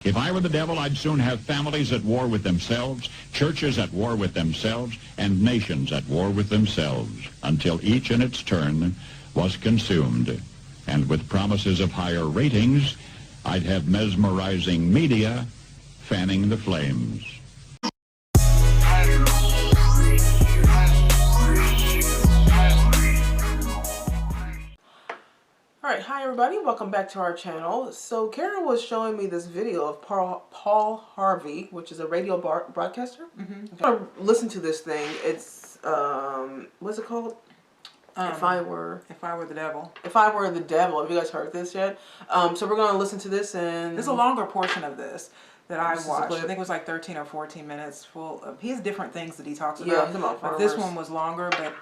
If I were the devil, I'd soon have families at war with themselves, churches at war with themselves, and nations at war with themselves, until each in its turn was consumed. And with promises of higher ratings, I'd have mesmerizing media fanning the flames. Alright, hi everybody, welcome back to our channel. So Karen was showing me this video of Paul Harvey, which is a radio broadcaster. Okay. I listen to this thing. It's, what's it called? If I Were the Devil. If I Were the Devil. Have you guys heard this yet? So we're going to listen to this, and there's a longer portion of this that I watched. I think it was like 13 or 14 minutes full of, he has different things that he talks about. Yeah, but this one was longer, but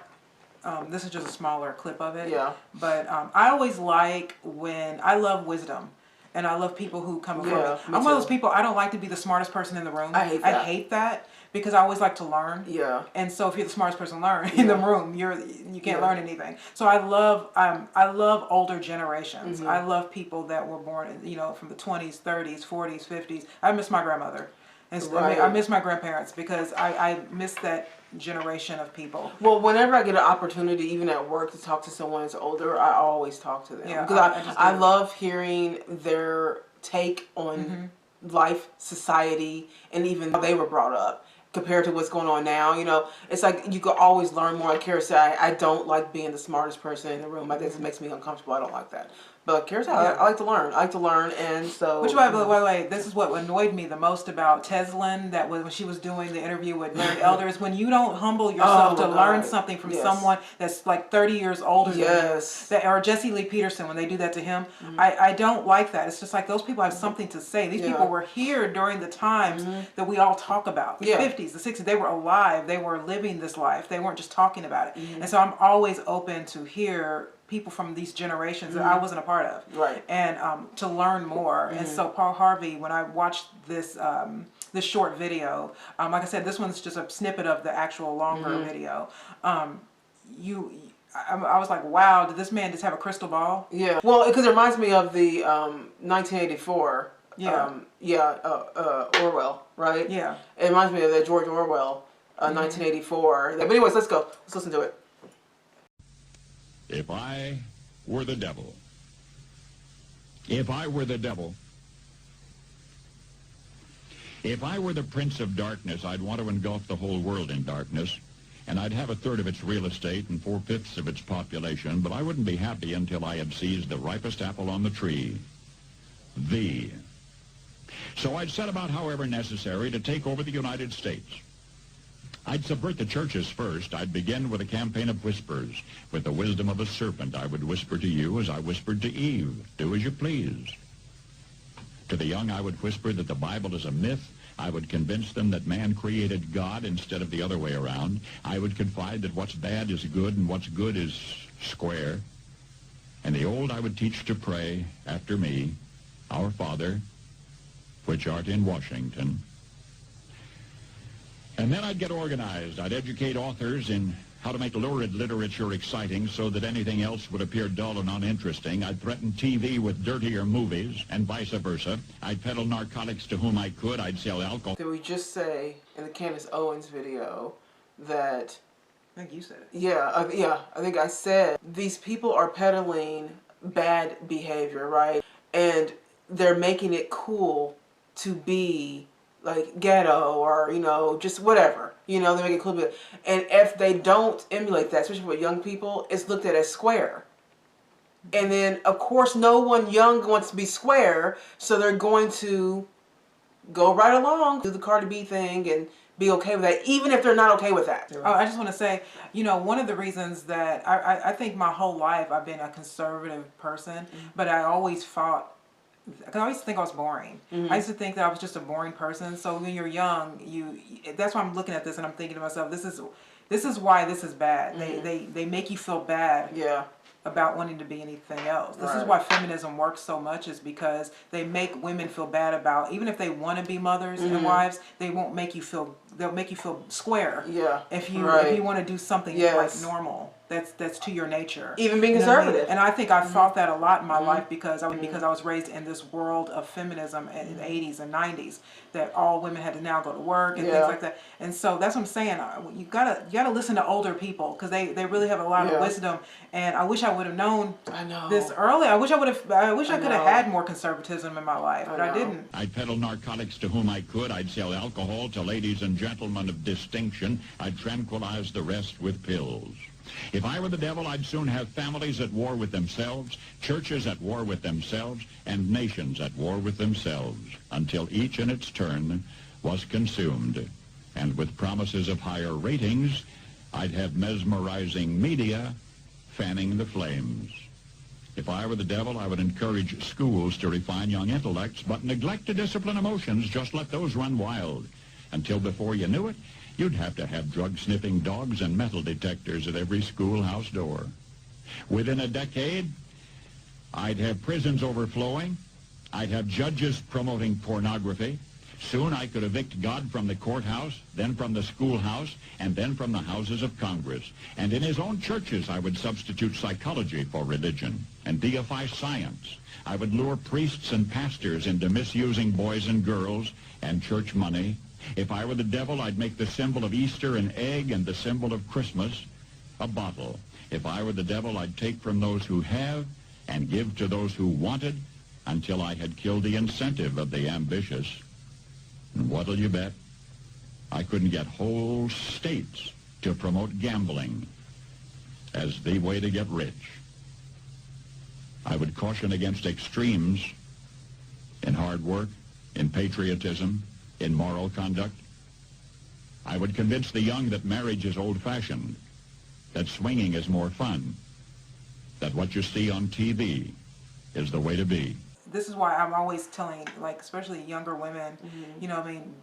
this is just a smaller clip of it. Yeah. But I always like when, I love wisdom. And I love people who come across. Yeah, I'm one of those people, I don't like to be the smartest person in the room. I hate that. Because I always like to learn. Yeah. And so if you're the smartest person in the room, you can't learn anything. So I love older generations. I love people that were born, from the 20s, 30s, 40s, 50s. I miss my grandmother. And I miss my grandparents because I miss that generation of people. Well, whenever I get an opportunity, even at work, to talk to someone that's older, I always talk to them. Yeah, because I love hearing their take on life, society, and even how they were brought up compared to what's going on now. It's like you could always learn more. Like Kara said, I don't like being the smartest person in the room. I think it makes me uncomfortable. I don't like that. But Kara said, I like to learn. I like to learn, and so... Which, by the way, this is what annoyed me the most about Teslin, that was when she was doing the interview with Larry Elders, when you don't humble yourself to learn something from someone that's like 30 years older than you. Or Jesse Lee Peterson, when they do that to him. I don't like that. It's just like those people have something to say. These people were here during the times that we all talk about. The 50s, the 60s. They were alive. They were living this life. They weren't just talking about it. And so I'm always open to hear people from these generations that I wasn't a part of, and to learn more. And so Paul Harvey, when I watched this this short video, like I said, this one's just a snippet of the actual longer video. I was like, wow, did this man just have a crystal ball? Yeah. Well, because it reminds me of the 1984. Orwell, right? Yeah. It reminds me of that George Orwell, 1984. But anyways, let's go. Let's listen to it. If I were the devil, if I were the devil, if I were the prince of darkness, I'd want to engulf the whole world in darkness, and I'd have 1/3 of its real estate and 4/5 of its population, but I wouldn't be happy until I had seized the ripest apple on the tree, thee. So I'd set about, however necessary, to take over the United States. I'd subvert the churches first. I'd begin with a campaign of whispers. With the wisdom of a serpent, I would whisper to you as I whispered to Eve, do as you please. To the young, I would whisper that the Bible is a myth. I would convince them that man created God instead of the other way around. I would confide that what's bad is good and what's good is square. And the old I would teach to pray after me, Our Father, which art in Washington. And then I'd get organized. I'd educate authors in how to make lurid literature exciting so that anything else would appear dull and uninteresting. I'd threaten TV with dirtier movies and vice versa. I'd peddle narcotics to whom I could. I'd sell alcohol. Did we just say in the Candace Owens video that... I think you said it. Yeah, I think I said these people are peddling bad behavior, right? And they're making it cool to be like ghetto or, just whatever. They make it cool. And if they don't emulate that, especially with young people, it's looked at as square. And then, of course, no one young wants to be square, so they're going to go right along, do the Cardi B thing, and be okay with that, even if they're not okay with that. Oh, I just want to say, one of the reasons that I think my whole life I've been a conservative person, but I always fought, because I used to think I was boring. I used to think that I was just a boring person. So when you're young, that's why I'm looking at this and I'm thinking to myself, this is why this is bad. They make you feel bad about wanting to be anything else. This is why feminism works so much, is because they make women feel bad about, even if they want to be mothers and wives, they won't make you feel, they'll make you feel square. Yeah. If you want to do something like normal. that's to your nature. Even being conservative. What I mean? And I think I fought that a lot in my life because I was raised in this world of feminism in the 80s and 90s, that all women had to now go to work and things like that. And so that's what I'm saying. You gotta listen to older people because they really have a lot of wisdom. And I wish I would have known this early. I wish I could have had more conservatism in my life, but I didn't. I'd peddle narcotics to whom I could. I'd sell alcohol to ladies and gentlemen of distinction. I'd tranquilize the rest with pills. If I were the devil, I'd soon have families at war with themselves, churches at war with themselves, and nations at war with themselves, until each in its turn was consumed. And with promises of higher ratings, I'd have mesmerizing media fanning the flames. If I were the devil, I would encourage schools to refine young intellects, but neglect to discipline emotions, just let those run wild. Until before you knew it, you'd have to have drug-sniffing dogs and metal detectors at every schoolhouse door. Within a decade, I'd have prisons overflowing. I'd have judges promoting pornography. Soon I could evict God from the courthouse, then from the schoolhouse, and then from the houses of Congress. And in his own churches, I would substitute psychology for religion and deify science. I would lure priests and pastors into misusing boys and girls and church money. If I were the devil, I'd make the symbol of Easter an egg and the symbol of Christmas a bottle. If I were the devil, I'd take from those who have and give to those who wanted until I had killed the incentive of the ambitious. And what'll you bet? I couldn't get whole states to promote gambling as the way to get rich. I would caution against extremes in hard work, in patriotism, in moral conduct. I would convince the young that marriage is old-fashioned, that swinging is more fun, that what you see on TV is the way to be. This is why I'm always telling, like, especially younger women, you know, I mean,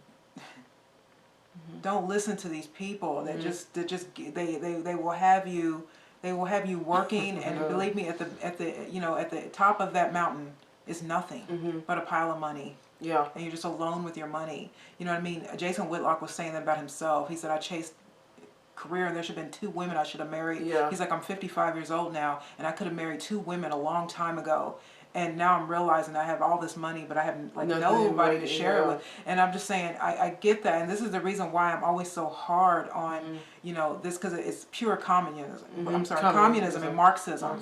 don't listen to these people that they will have you working, and believe me, at the top of that mountain is nothing but a pile of money. Yeah. And you're just alone with your money. You know what I mean? Jason Whitlock was saying that about himself. He said, I chased career and there should have been 2 women I should have married. Yeah. He's like, I'm 55 years old now and I could have married 2 women a long time ago. And now I'm realizing I have all this money, but I have nobody to share it with. And I'm just saying, I get that. And this is the reason why I'm always so hard on, this, because it's pure communism. I'm sorry, communism and Marxism.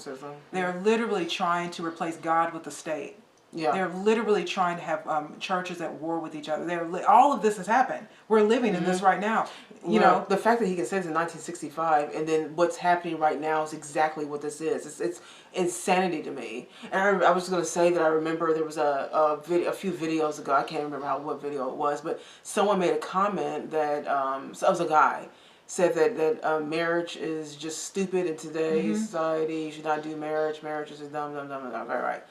They're literally trying to replace God with the state. Yeah. They're literally trying to have churches at war with each other. All of this has happened. We're living in this right now. You know, the fact that he can say this in 1965, and then what's happening right now is exactly what this is. It's insanity to me. And I was going to say that I remember there was a few videos ago. I can't remember what video it was, but someone made a comment that so it was a guy said that marriage is just stupid in today's society. You should not do marriage. Marriage is dumb. Right.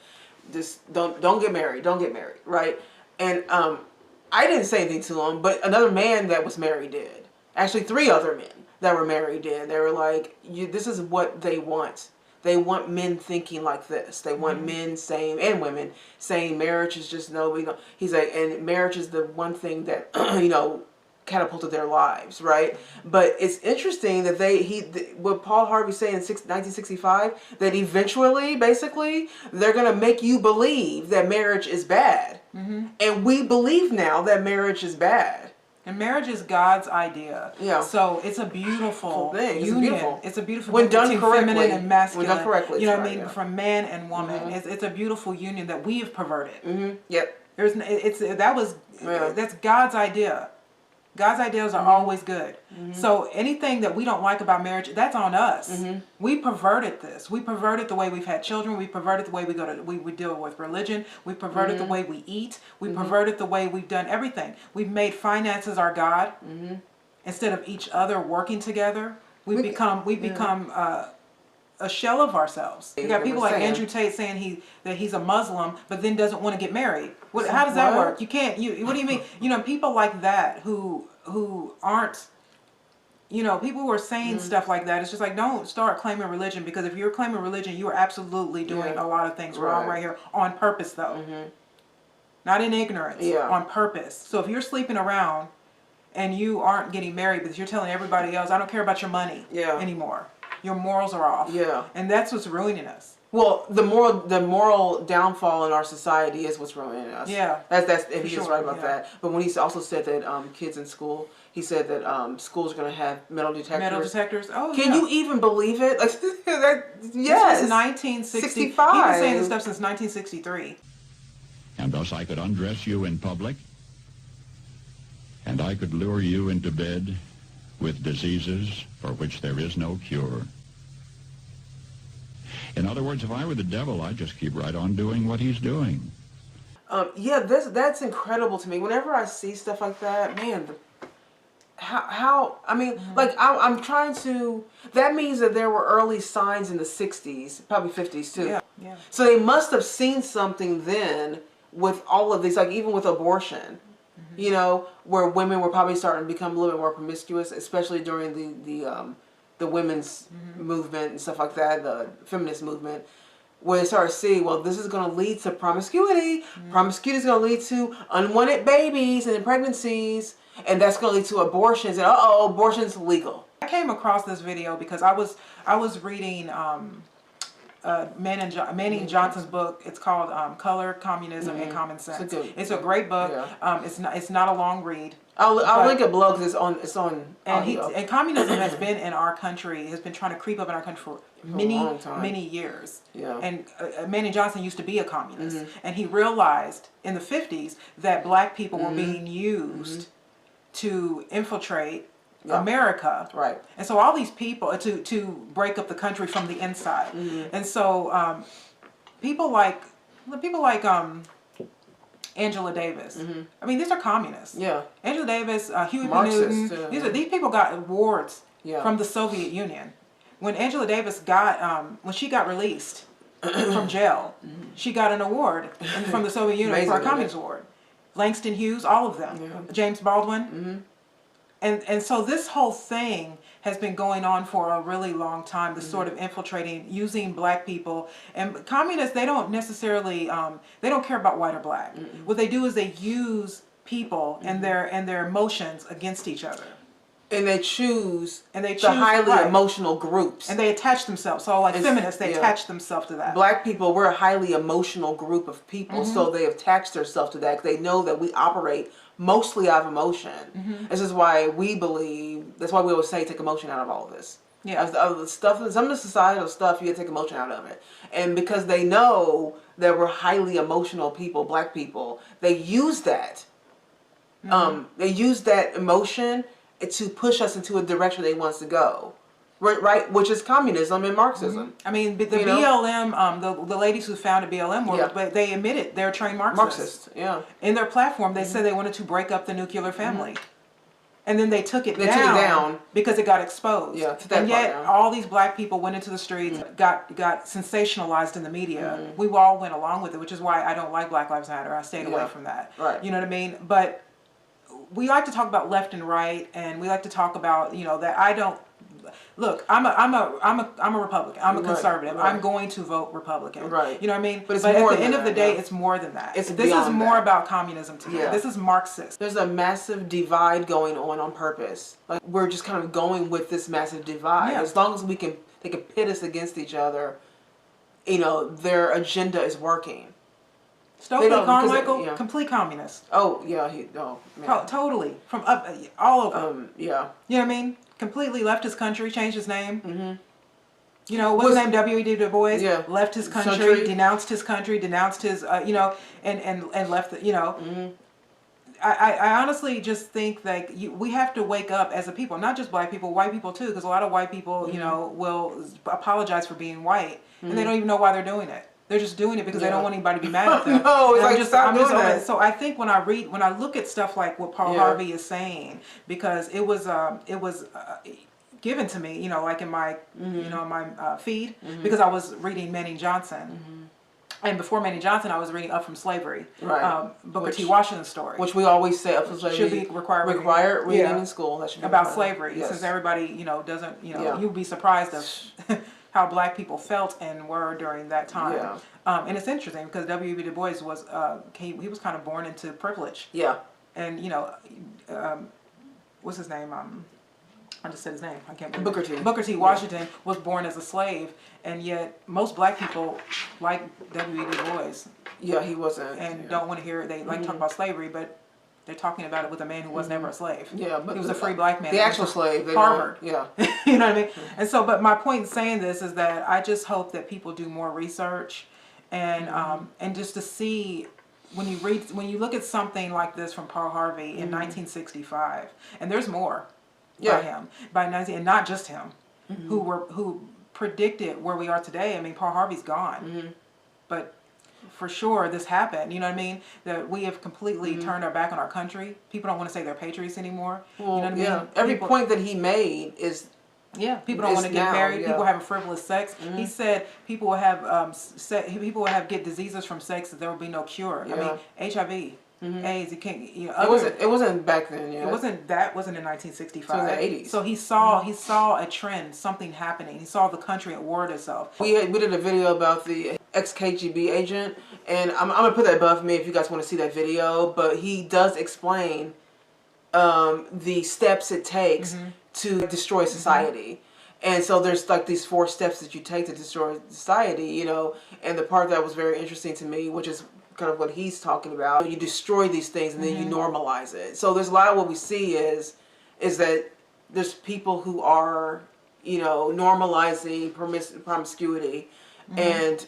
Just don't get married. Don't get married, right? And I didn't say anything to him, but another man that was married did. Actually, 3 other men that were married did. They were like, this is what they want. They want men thinking like this. They want men saying, and women saying, marriage is just no. He's like, and marriage is the one thing that catapulted their lives, right? But it's interesting that what Paul Harvey said in 1965, that eventually, basically, they're going to make you believe that marriage is bad. And we believe now that marriage is bad. And marriage is God's idea. Yeah. So it's a beautiful thing. Union. It's a beautiful when done correctly, feminine and masculine. When done correctly, you know what I mean? Yeah. From man and woman. It's a beautiful union that we have perverted. Yep. That's God's idea. God's ideas are always good. So anything that we don't like about marriage, that's on us. We perverted this. We perverted the way we've had children. We perverted the way we deal with religion. We perverted the way we eat. We perverted the way we've done everything. We've made finances our God instead of each other working together. We've become a shell of ourselves. You got people like Andrew Tate saying that he's a Muslim, but then doesn't want to get married. How does that work? You can't. What do you mean? People like that who aren't. People who are saying stuff like that. It's just like, don't start claiming religion, because if you're claiming religion, you are absolutely doing a lot of things wrong right here on purpose, though. Not in ignorance. On purpose. So if you're sleeping around and you aren't getting married, because you're telling everybody else, I don't care about your money anymore. your morals are off. Yeah. And that's what's ruining us. Well, the moral downfall in our society is what's ruining us. Yeah. That's and he's right about that. But when he also said that kids in school, he said that schools are going to have metal detectors. Metal detectors. Oh, Can you even believe it? Like that? Yes. This was 1965. He's been saying this stuff since 1963. And thus I could undress you in public, and I could lure you into bed with diseases for which there is no cure. In other words, if I were the devil, I'd just keep right on doing what he's doing. Yeah, that's incredible to me. Whenever I see stuff like that, man, how I mean, like I'm trying to. That means that there were early signs in the '60s, probably '50s too. Yeah, yeah. So they must have seen something then with all of these, like even with abortion, you know, where women were probably starting to become a little bit more promiscuous, especially during the women's movement and stuff like that, the feminist movement, where they started to see, well, this is going to lead to promiscuity. Promiscuity is going to lead to unwanted babies and pregnancies, and that's going to lead to abortions. And abortion's legal. I came across this video because I was reading Manning Johnson's book. It's called Color, Communism, and Common Sense. It's a great book. Yeah. It's not a long read. I'll link it below because it's on. And communism has been in our country, has been trying to creep up in our country for many years. Yeah. And Manning Johnson used to be a communist, and he realized in the 50s that black people were being used to infiltrate America, right? And so all these people to break up the country from the inside, and so people like Angela Davis. I mean, these are communists. Yeah, Angela Davis, Huey P. Newton. These people got awards from the Soviet Union. When Angela Davis when she got released from jail, she got an award from the Soviet Union for a Communist Award. Langston Hughes, all of them. James Baldwin. And so this whole thing has been going on for a really long time, this sort of infiltrating, using black people. And communists, they don't necessarily, they don't care about white or black. What they do is they use people and their emotions against each other. And they choose the highly emotional groups. And they attach themselves. So like feminists, they attach themselves to that. Black people, we're a highly emotional group of people. So they attach themselves to that. They know that we operate mostly out of emotion. This is why we believe, that's why we always say take emotion out of all of this. Yeah. The stuff, some of the societal stuff, you gotta take emotion out of it. And because they know that we're highly emotional people, black people, they use that. They use that emotion to push us into a direction they want us to go. Right, which is communism and Marxism. I mean, the BLM, the ladies who founded BLM, but they admitted they're trained Marxists. In their platform, they said they wanted to break up the nuclear family. And then they took it down because it got exposed. Yeah, and yet all these black people went into the streets, got sensationalized in the media. We all went along with it, which is why I don't like Black Lives Matter. I stayed away from that. Right. You know what I mean? But we like to talk about left and right, and we like to talk about, that I don't. Look, I'm a Republican. I'm a conservative. I'm going to vote Republican. Right. You know what I mean? But at the end of the day, it's more than that. This is more about communism to me. This is Marxist. There's a massive divide going on purpose. Like we're just kind of going with this massive divide. As long as they can pit us against each other, their agenda is working. Stokely Carmichael, complete communist. Oh yeah, man. Totally from all over. Yeah. You know what I mean? Completely left his country, changed his name. What's his name? W.E.B. Du Bois. Yeah. Left his country, denounced his country, denounced his, and left the, I honestly just think that we have to wake up as a people, not just black people, white people too, because a lot of white people, will apologize for being white, and they don't even know why they're doing it. They're just doing it because they don't want anybody to be mad at them. No, it's like stop doing that. So I think when I look at stuff like what Paul Harvey is saying, because it was given to me, like in my my feed, because I was reading Manning Johnson. And before Manning Johnson, I was reading Up From Slavery, Booker T. Washington's story, which we always say Up From Slavery should be required reading in school. That should be about slavery, since everybody doesn't you'd be surprised of how black people felt and were during that time. Yeah. And it's interesting because W.E.B. Du Bois was he was kind of born into privilege. Yeah. And what's his name? I just said his name. I can't remember. Booker T. Booker T. Washington was born as a slave, and yet most black people like W.E. Du Bois. Yeah, he wasn't. And don't want to hear, they like to talk about slavery, but they're talking about it with a man who was never a slave. Yeah, but he was a free black man. The actual slave. Harvard. Yeah. You know what I mean? And so, but my point in saying this is that I just hope that people do more research and just to see when you look at something like this from Paul Harvey in 1965, and there's more by him, and not just him, who predicted where we are today. I mean, Paul Harvey's gone, but for sure this happened. You know what I mean? That we have completely turned our back on our country. People don't want to say they're patriots anymore. Well, you know what I mean? Every point that he made is. Yeah, people don't want to get married. Yeah. People having frivolous sex. He said people will have get diseases from sex that there will be no cure. Yeah. I mean, HIV, AIDS. You can't. It wasn't back then. Yeah. It wasn't in 1965. It was in the 80s. So he saw a trend, something happening. He saw the country at war itself. We did a video about the ex-KGB agent, and I'm gonna put that above me if you guys want to see that video. But he does explain the steps it takes to destroy society. And so there's like these 4 steps that you take to destroy society, you know, and the part that was very interesting to me, which is kind of what he's talking about, you destroy these things and then you normalize it. So there's a lot of what we see is that there's people who are, you know, normalizing promiscuity and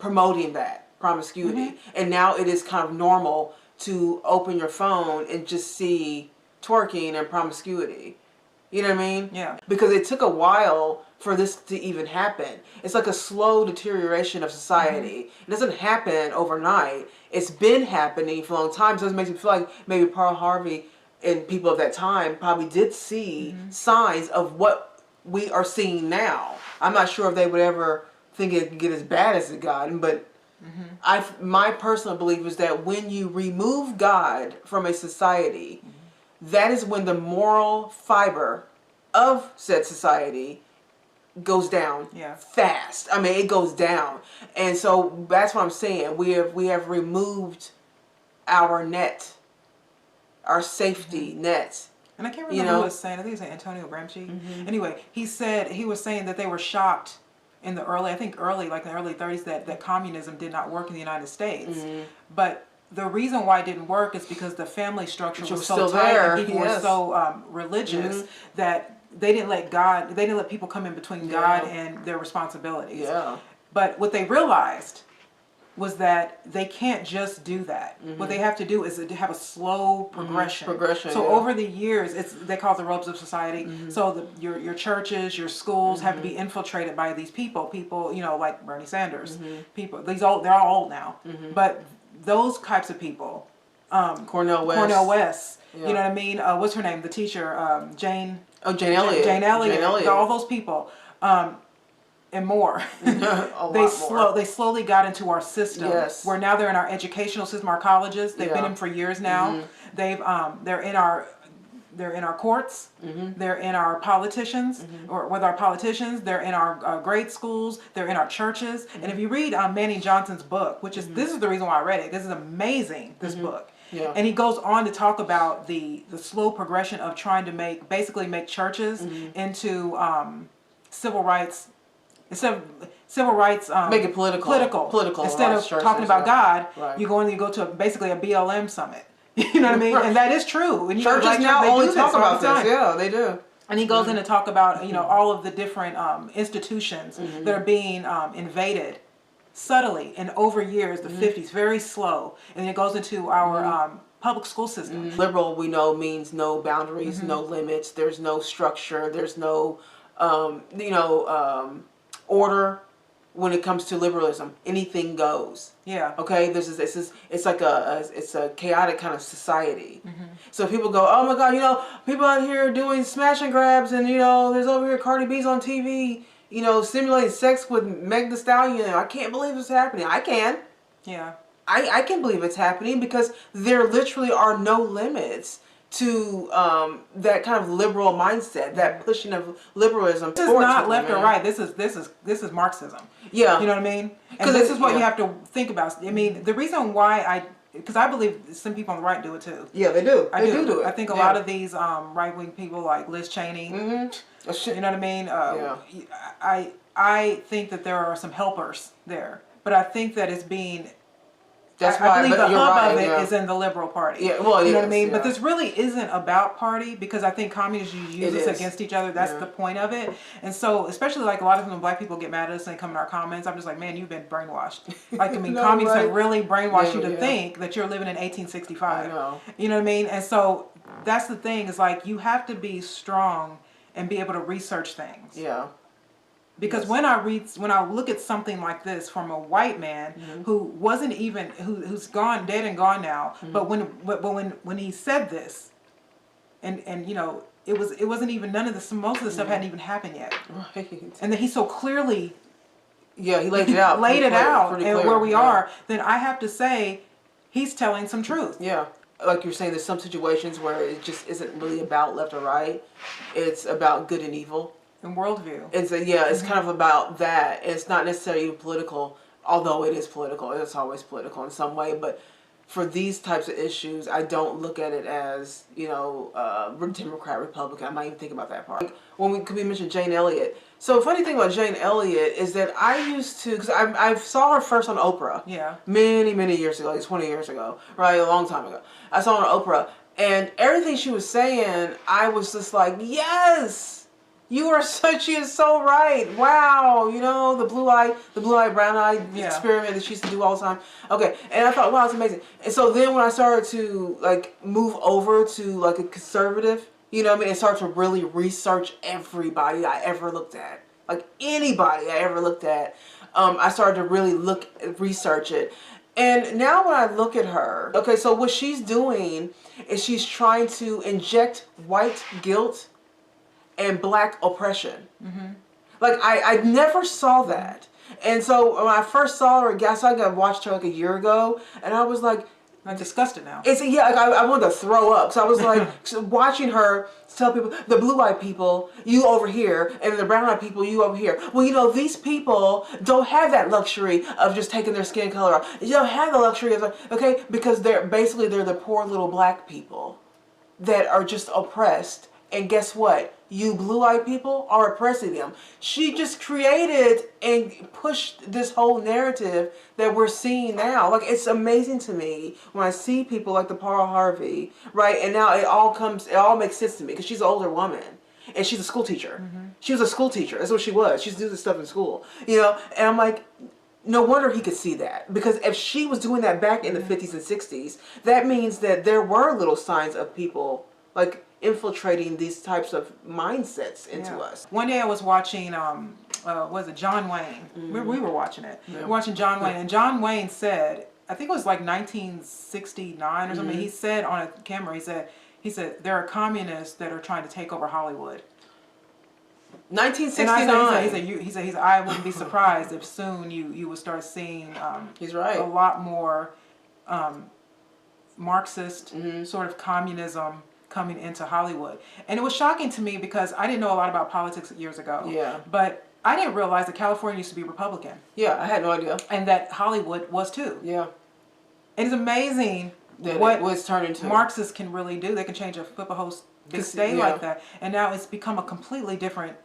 promoting that promiscuity. And now it is kind of normal to open your phone and just see twerking and promiscuity. You know what I mean? Yeah. Because it took a while for this to even happen. It's like a slow deterioration of society. It doesn't happen overnight. It's been happening for a long time. So it makes me feel like maybe Paul Harvey and people of that time probably did see signs of what we are seeing now. I'm not sure if they would ever think it could get as bad as it gotten, but my personal belief is that when you remove God from a society, that is when the moral fiber of said society goes down fast. I mean, it goes down. And so that's what I'm saying. We have removed our net, our safety net. And I can't remember who was saying, I think it was Antonio Gramsci. Anyway, he was saying that they were shocked in the early 30s that communism did not work in the United States. But the reason why it didn't work is because the family structure was so tight and people were so religious that they didn't let people come in between God and their responsibilities. Yeah. But what they realized was that they can't just do that. What they have to do is to have a slow progression. So over the years, they call it the ropes of society. So your churches, your schools have to be infiltrated by these people. People, you know, like Bernie Sanders. People, they're all old now. But those types of people, Cornel West. You know what I mean? What's her name? The teacher, Jane Elliott. Jane Elliott. All those people. And more. They slowly got into our system. Yes. Where now they're in our educational system, our colleges. They've been in for years now. They're in our courts. They're in our politicians, or with our politicians. They're in our grade schools. They're in our churches. And if you read Manning Johnson's book, which is this is the reason why I read it. This is amazing. This book. Yeah. And he goes on to talk about the slow progression of trying to make churches into civil rights. Instead of civil rights, make it political. Instead of talking about God, you go to basically a BLM summit. You know what I mean? And that is true. And churches now only talk about this. Yeah, they do. And he goes in to talk about all of the different institutions that are being invaded subtly and over years, the 50s, very slow. And it goes into our public school system. Liberal, we know, means no boundaries, no limits. There's no structure. There's no, order when it comes to liberalism. Anything goes. Yeah. Okay. It's like a chaotic kind of society. So people go, oh my God, people out here doing smash and grabs, and there's over here Cardi B's on TV, simulating sex with Meg Thee Stallion. I can't believe it's happening. I can. Yeah. I can believe it's happening because there literally are no limits to that kind of liberal mindset, that pushing of liberalism. This is not left or right. This is Marxism. Yeah, you know what I mean. And this is what you have to think about. I mean, the reason why because I believe some people on the right do it too. Yeah, they do. I do it. I think a lot of these right-wing people like Liz Cheney, you know what I mean? I think that there are some helpers there, but I think that it's being... I believe the hub of it is in the Liberal Party. Yeah, well, you know what I mean? Yeah. But this really isn't about party, because I think communists use us against each other. That's the point of it. And so, especially like a lot of them, when black people get mad at us and they come in our comments, I'm just like, man, you've been brainwashed. Like, I mean, communists have really brainwashed you to think that you're living in 1865. I know. You know what I mean? And so that's the thing, is like, you have to be strong and be able to research things. Yeah. Because when I look at something like this from a white man who wasn't even who's gone, dead and gone now, but when he said this, and you know, it wasn't even, none of this, most of the stuff hadn't even happened yet, right? And then he so clearly, he laid it out, and where we are, then I have to say, he's telling some truth. Yeah. Like you're saying, there's some situations where it just isn't really about left or right. It's about good and evil. And worldview. It's kind of about that. It's not necessarily political, although it is political. It's always political in some way. But for these types of issues, I don't look at it as, you know, Democrat, Republican. I'm not even thinking about that part. Like when we mentioned Jane Elliott. So funny thing about Jane Elliott is that I used to, because I saw her first on Oprah. Yeah. Many years ago, like 20 years ago, right? A long time ago. I saw her on Oprah. And everything she was saying, I was just like, yes! She is so right. Wow, you know, the blue eye, brown eye experiment that she used to do all the time. Okay, and I thought, wow, it's amazing. And so then when I started to like move over to like a conservative, you know what I mean, and start to really research everybody I ever looked at, like anybody I ever looked at, I started to really research it. And now when I look at her, okay, so what she's doing is she's trying to inject white guilt and black oppression. Like I never saw that. And so when I first saw her, I watched her like a year ago, and I was like, I'm disgusted now. Like I wanted to throw up. So I was like watching her tell people, the blue-eyed people, you over here, and the brown-eyed people, you over here. Well, you know, these people don't have that luxury of just taking their skin color off. You don't have the luxury of, okay, because they're the poor little black people that are just oppressed. And guess what? You blue-eyed people are oppressing them. She just created and pushed this whole narrative that we're seeing now. Like, it's amazing to me when I see people like the Paul Harvey, right? And now it all makes sense to me because she's an older woman. And she's a school teacher. She was a school teacher. That's what she was. She used to do this stuff in school. You know? And I'm like, no wonder he could see that. Because if she was doing that back in the 50s and 60s, that means that there were little signs of people, like, infiltrating these types of mindsets into us. One day I was watching, was it John Wayne? We were watching it. We were watching John Wayne, and John Wayne said, I think it was like 1969 or something. He said on a camera, he said there are communists that are trying to take over Hollywood. 1969. He said I wouldn't be surprised if soon you would start seeing he's right, a lot more Marxist sort of communism coming into Hollywood. And it was shocking to me because I didn't know a lot about politics years ago. Yeah. But I didn't realize that California used to be Republican. Yeah, I had no idea. And that Hollywood was too. Yeah. And it's amazing what it's turned into. Marxists can really do. They can flip a whole big state like that. And now it's become a completely different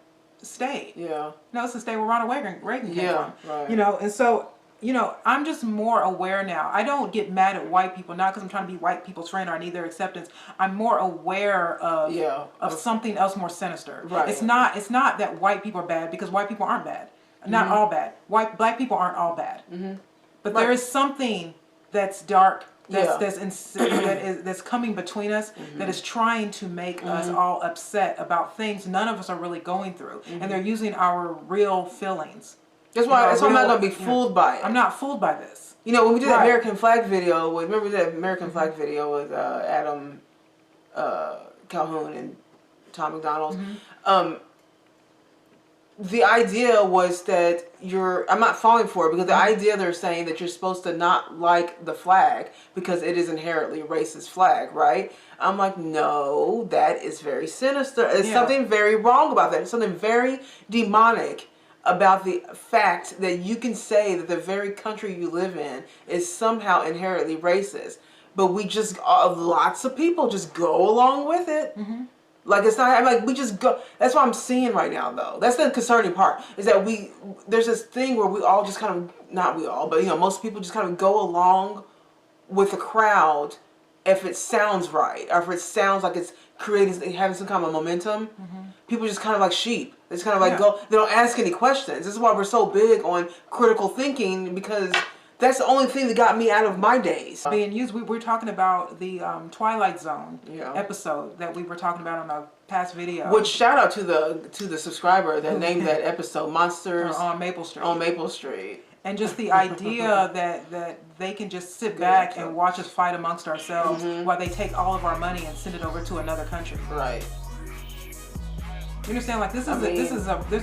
state. Yeah. No, it's the state where Ronald Reagan came from. Right. You know, and so, you know, I'm just more aware now. I don't get mad at white people, not because I'm trying to be white people's friend or I need their acceptance. I'm more aware of something else more sinister. Right. It's not that white people are bad, because white people aren't bad. Not all bad. Black people aren't all bad. But there is something that's dark, that's coming between us, that is trying to make us all upset about things none of us are really going through. And they're using our real feelings. That's why I'm not going to be fooled by it. I'm not fooled by this. You know, when we did that American flag video, remember that American flag video with Adam Calhoun and Tom McDonald? The idea was that I'm not falling for it, because the idea they're saying that you're supposed to not like the flag because it is inherently a racist flag, right? I'm like, no, that is very sinister. There's something very wrong about that. It's something very demonic about the fact that you can say that the very country you live in is somehow inherently racist, but we just, lots of people just go along with it. Like, it's not, like, we just go. That's what I'm seeing right now, though. That's the concerning part, is that there's this thing where we all just kind of, not we all, but, you know, most people just kind of go along with the crowd if it sounds right, or if it sounds like it's having some kind of momentum. People just kind of like sheep. They just kind of like go, they don't ask any questions. This is why we're so big on critical thinking, because that's the only thing that got me out of my days. Being used, we're talking about the Twilight Zone episode that we were talking about on a past video. Which, shout out to the subscriber that named that episode Monsters on Maple Street. On Maple Street. And just the idea that they can just sit back and watch us fight amongst ourselves while they take all of our money and send it over to another country. Right. You understand? Like, there's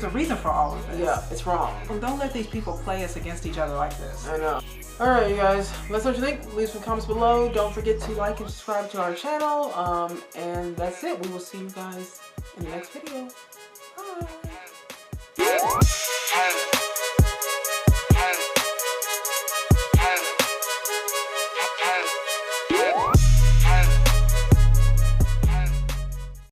a reason for all of this. Yeah, it's wrong. Don't let these people play us against each other like this. I know. Alright, you guys. Let us know what you think. Leave some comments below. Don't forget to like and subscribe to our channel. And that's it. We will see you guys in the next video. Bye.